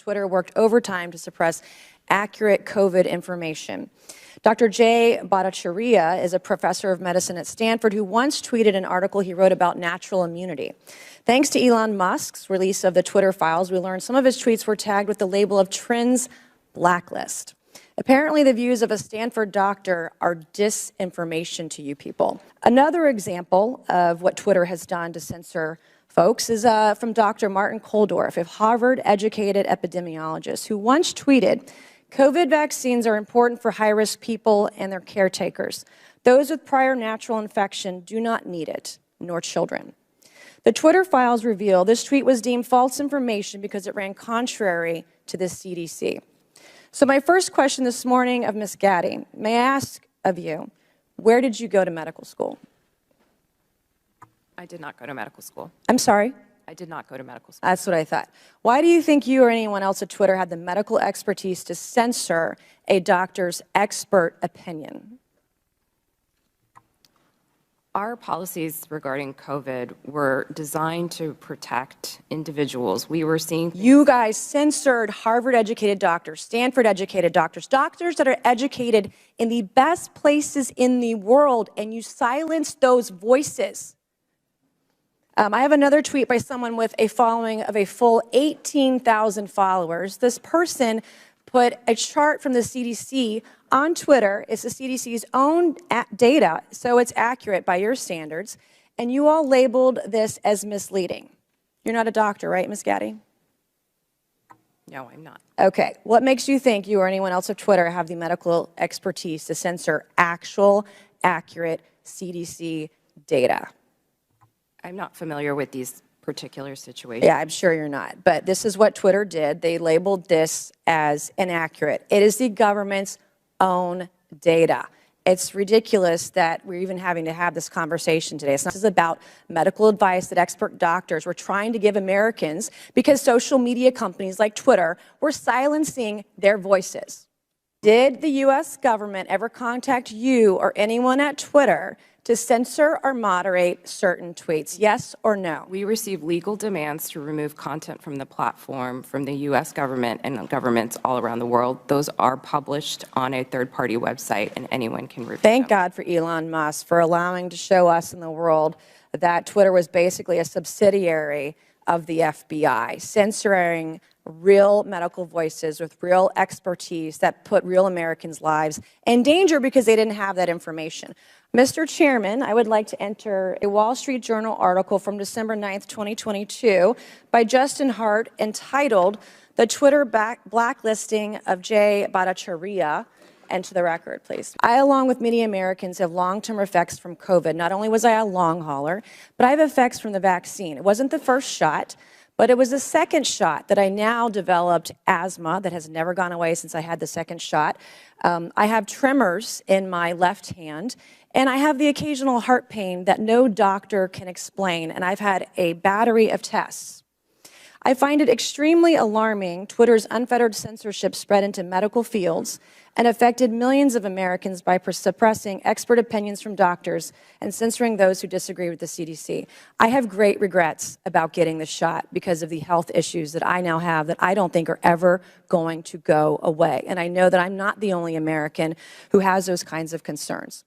Twitter worked overtime to suppress accurate COVID information. Dr. Jay Bhattacharya is a professor of medicine at Stanford who once tweeted an article he wrote about natural immunity. Thanks to Elon Musk's release of the Twitter files, we learned some of his tweets were tagged with the label of Trends Blacklist. Apparently, the views of a Stanford doctor are disinformation to you people. Another example of what Twitter has done to censor folks is from Dr. Martin Kulldorff, a Harvard-educated epidemiologist who once tweeted, "COVID vaccines are important for high-risk people and their caretakers. Those with prior natural infection do not need it, nor children." The Twitter files reveal this tweet was deemed false information because it ran contrary to the CDC. So my first question this morning of Ms. Gaddy, may I ask of you, where did you go to medical school? I did not go to medical school. I'm sorry? I did not go to medical school. That's what I thought. Why do you think you or anyone else at Twitter had the medical expertise to censor a doctor's expert opinion? Our policies regarding COVID were designed to protect individuals. We were seeing... You guys censored Harvard-educated doctors, Stanford-educated doctors, doctors that are educated in the best places in the world, and you silenced those voices. I have another tweet by someone with a following of a full 18,000 followers. This person put a chart from the CDC on Twitter. It's the CDC's own data, so it's accurate by your standards. And you all labeled this as misleading. You're not a doctor, right, Ms. Gaddy? No, I'm not. Okay. What makes you think you or anyone else at Twitter have the medical expertise to censor actual, accurate CDC data? I'm not familiar with these particular situations. Yeah, I'm sure you're not. But this is what Twitter did. They labeled this as inaccurate. It is the government's own data. It's ridiculous that we're even having to have this conversation today. This is about medical advice that expert doctors were trying to give Americans because social media companies like Twitter were silencing their voices. Did the U.S. government ever contact you or anyone at Twitter to censor or moderate certain tweets? Yes or no? We receive legal demands to remove content from the platform from the U.S. government and governments all around the world. Those are published on a third-party website, and anyone can review them. Thank God for Elon Musk for allowing to show us in the world that Twitter was basically a subsidiary of the FBI, censoring real medical voices with real expertise that put real Americans' lives in danger because they didn't have that information. Mr. Chairman, I would like to enter a Wall Street Journal article from December 9th, 2022 by Justin Hart entitled "The Twitter Blacklisting of Jay Bhattacharya." And to the record, please. I, along with many Americans, have long-term effects from COVID. Not only was I a long hauler, but I have effects from the vaccine. It wasn't the first shot, but it was the second shot that I now developed asthma that has never gone away since I had the second shot. I have tremors in my left hand, and I have the occasional heart pain that no doctor can explain, and I've had a battery of tests. I find it extremely alarming Twitter's unfettered censorship spread into medical fields and affected millions of Americans by suppressing expert opinions from doctors and censoring those who disagree with the CDC. I have great regrets about getting the shot because of the health issues that I now have that I don't think are ever going to go away. And I know that I'm not the only American who has those kinds of concerns.